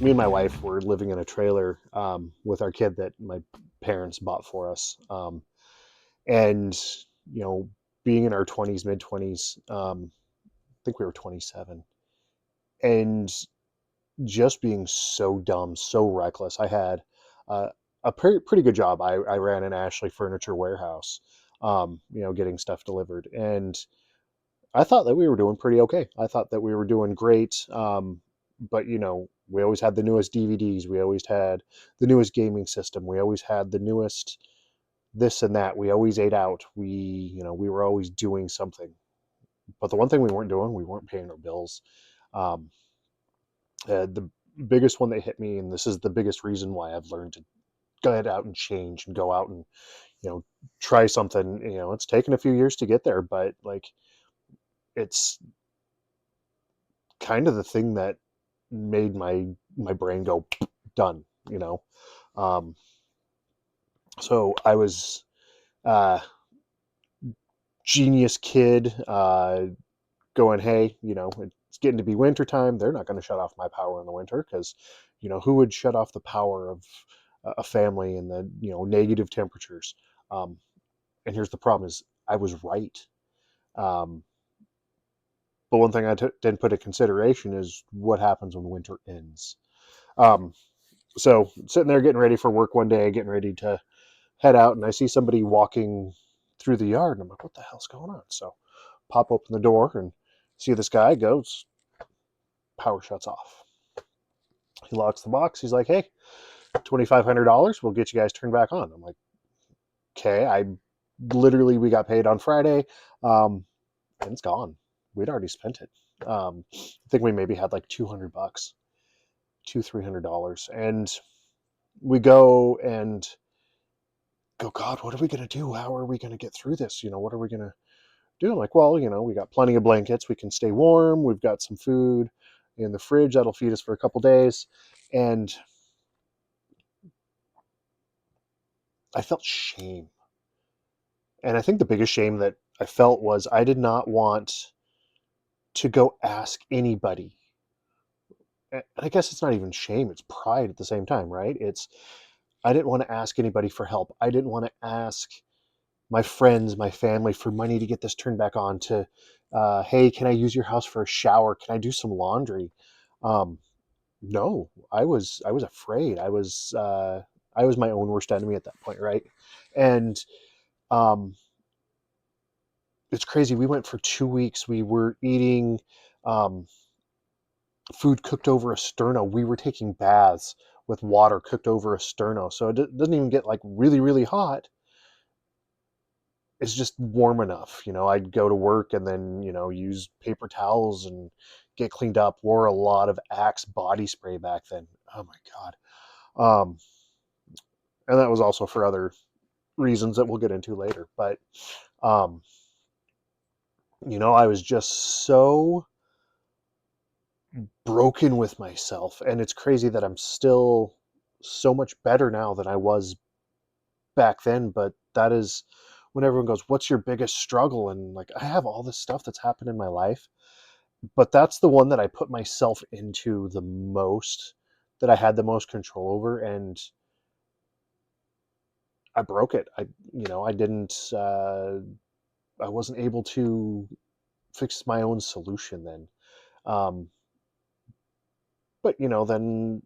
me and my wife were living in a trailer with our kid that my parents bought for us. And, you know, being in our 20s, mid 20s, I think we were 27, and just being so dumb, so reckless. I had uh, a pretty good job. I ran an Ashley furniture warehouse, getting stuff delivered. And I thought that we were doing pretty okay. I thought that we were doing great. But we always had the newest DVDs. We always had the newest gaming system. We always had the newest this and that. We always ate out. We were always doing something. But the one thing we weren't doing, we weren't paying our bills. Um, the biggest one that hit me, and this is the biggest reason why I've learned to get out and change and go out and you know try something. It's taken a few years to get there, but like it's kind of the thing that made my brain go done. You know, um, so I was uh, genius kid going, hey, it's getting to be winter time. They're not going to shut off my power in the winter because who would shut off the power of a family in the negative temperatures? Um, and here's the problem: is I was right. Um, but one thing I didn't put in consideration is what happens when winter ends. Um, so sitting there getting ready for work one day, getting ready to head out, and I see somebody walking through the yard, and I'm like, what the hell's going on? So pop open the door and see this guy goes, power shuts off. He locks the box. He's like, hey, $2,500. We'll get you guys turned back on. I'm like, okay. We got paid on Friday, and it's gone. We'd already spent it. I think we maybe had like $200, $300. And we go and go, God, what are we going to do? How are we going to get through this? What are we going to do? I'm like, well, we got plenty of blankets. We can stay warm. We've got some food in the fridge that'll feed us for a couple days. And I felt shame. And I think the biggest shame that I felt was I did not want to go ask anybody. And I guess it's not even shame, it's pride at the same time, right? I didn't want to ask anybody for help. I didn't want to ask my friends, my family for money to get this turned back on, to hey, can I use your house for a shower? Can I do some laundry? Um, no, I was afraid. I was my own worst enemy at that point, right? And um, it's crazy. We went for 2 weeks. We were eating um, food cooked over a sterno. We were taking baths with water cooked over a sterno. So it doesn't even get like really, really hot. It's just warm enough. I'd go to work and then, use paper towels and get cleaned up. Wore a lot of Axe body spray back then. Oh my God. Um, and that was also for other reasons that we'll get into later. But, um, I was just so broken with myself. And it's crazy that I'm still so much better now than I was back then. But that is when everyone goes, what's your biggest struggle? And like, I have all this stuff that's happened in my life, but that's the one that I put myself into the most, that I had the most control over. And I broke it. I didn't, I wasn't able to fix my own solution then. Um, but, then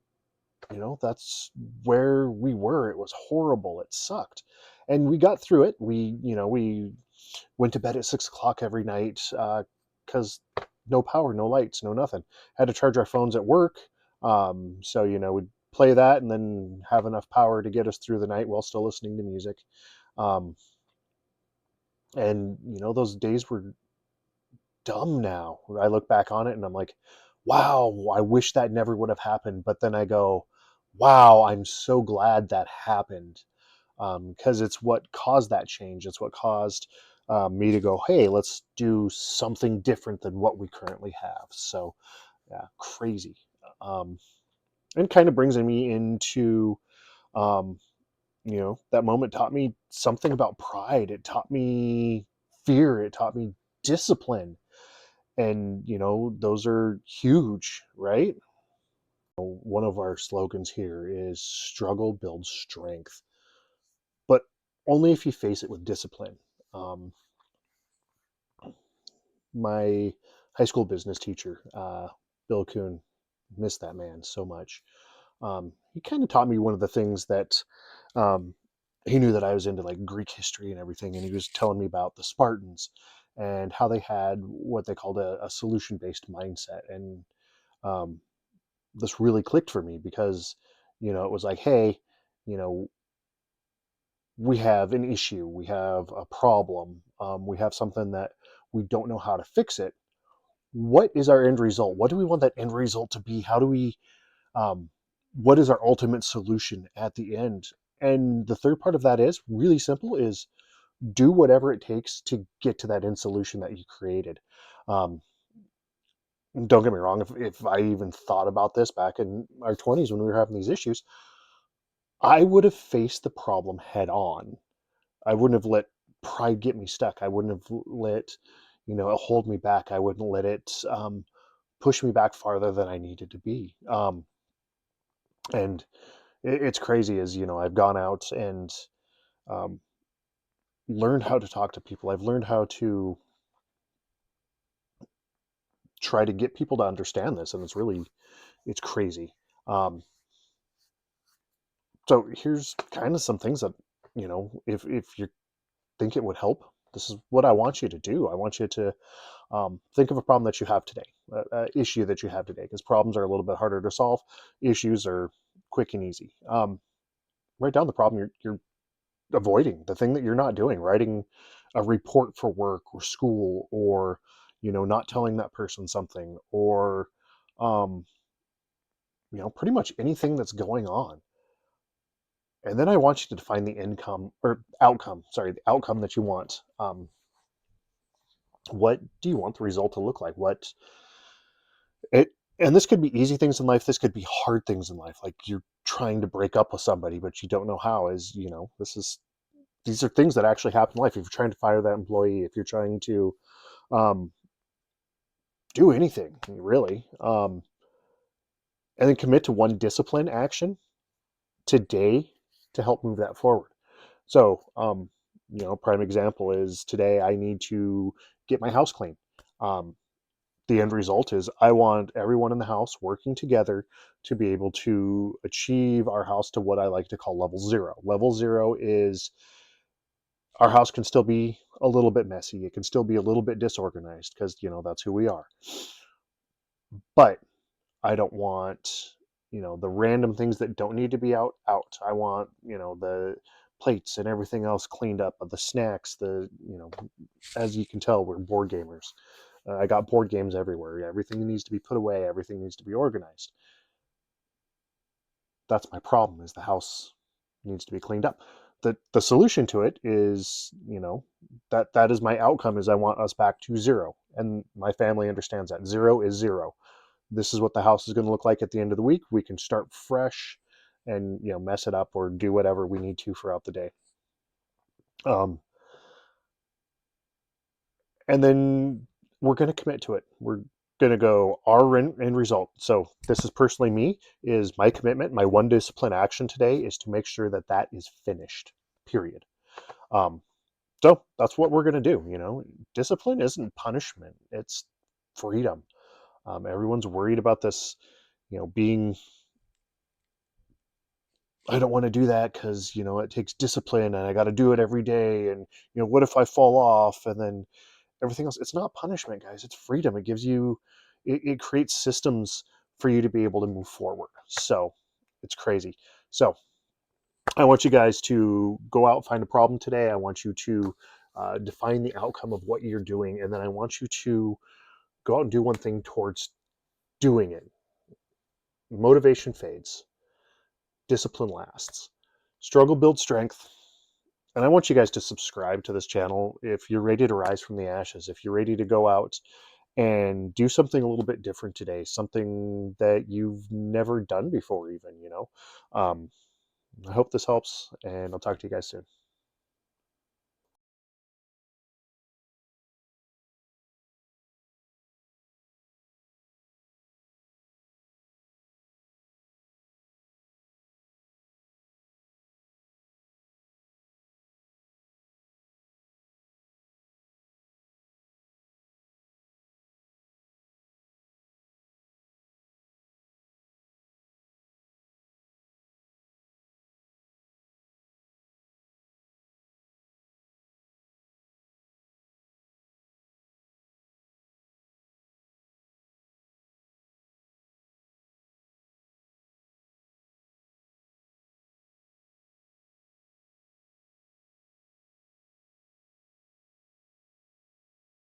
that's where we were. It was horrible. It sucked. And we got through it. We went to bed at 6 o'clock every night because no power, no lights, no nothing. Had to charge our phones at work. So, we'd play that and then have enough power to get us through the night while still listening to music. Um, and, those days were dumb now. I look back on it and I'm like, wow, I wish that never would have happened. But then I go, wow, I'm so glad that happened, because it's what caused that change. It's what caused me to go, hey, let's do something different than what we currently have. So, yeah, crazy. Um, and kind of brings me into, um, that moment taught me something about pride. It taught me fear. It taught me discipline. And, those are huge, right? One of our slogans here is struggle builds strength, but only if you face it with discipline. Um, my high school business teacher, Bill Kuhn, miss that man so much. He kind of taught me one of the things that um, he knew that I was into, like Greek history and everything, and he was telling me about the Spartans and how they had what they called a solution-based mindset. And um, this really clicked for me because, it was like, hey, you know, we have an issue, we have a problem, we have something that we don't know how to fix it. What is our end result? What do we want that end result to be? How do we um, what is our ultimate solution at the end? And the third part of that is really simple: is do whatever it takes to get to that end solution that you created. um, don't get me wrong, if I even thought about this back in our 20s when we were having these issues, I would have faced the problem head on. I wouldn't have let pride get me stuck. I wouldn't have let it hold me back. I wouldn't let it push me back farther than I needed to be. And it's crazy as I've gone out and um, learned how to talk to people. I've learned how to try to get people to understand this, and it's crazy. um, so here's kind of some things that if you think it would help, this is what I want you to do. I want you to think of a problem that you have today, a issue that you have today, because problems are a little bit harder to solve. Issues are quick and easy. Write down the problem you're avoiding, the thing that you're not doing, writing a report for work or school, or not telling that person something, or um, pretty much anything that's going on. And then I want you to define the the outcome that you want. What do you want the result to look like? And this could be easy things in life, this could be hard things in life, like you're trying to break up with somebody but you don't know how. These are things that actually happen in life. If you're trying to fire that employee, if you're trying to um, do anything really, and then commit to one discipline action today to help move that forward. So, prime example is today I need to get my house clean. Um, the end result is I want everyone in the house working together to be able to achieve our house to what I like to call level zero. Level zero is our house can still be a little bit messy. It can still be a little bit disorganized because, that's who we are. But I don't want, the random things that don't need to be out. I want, the plates and everything else cleaned up, the snacks, as you can tell, we're board gamers. I got board games everywhere. Everything needs to be put away. Everything needs to be organized. That's my problem, is the house needs to be cleaned up. The solution to it is, that is my outcome, is I want us back to zero. And my family understands that zero is zero. This is what the house is going to look like at the end of the week. We can start fresh and mess it up or do whatever we need to throughout the day. Um, and then we're going to commit to it. We're going to go our end result. So this is personally me, is my commitment. My one discipline action today is to make sure that that is finished, period. Um, so that's what we're going to do. Discipline isn't punishment, it's freedom. Everyone's worried about this, being, I don't want to do that because, it takes discipline and I got to do it every day. And, what if I fall off? And then everything else. It's not punishment, guys. It's freedom. It gives you, it creates systems for you to be able to move forward. So it's crazy. So I want you guys to go out and find a problem today. I want you to define the outcome of what you're doing. And then I want you to go out and do one thing towards doing it. Motivation fades, discipline lasts. Struggle builds strength. And I want you guys to subscribe to this channel if you're ready to rise from the ashes, if you're ready to go out and do something a little bit different today, something that you've never done before even. I hope this helps, and I'll talk to you guys soon.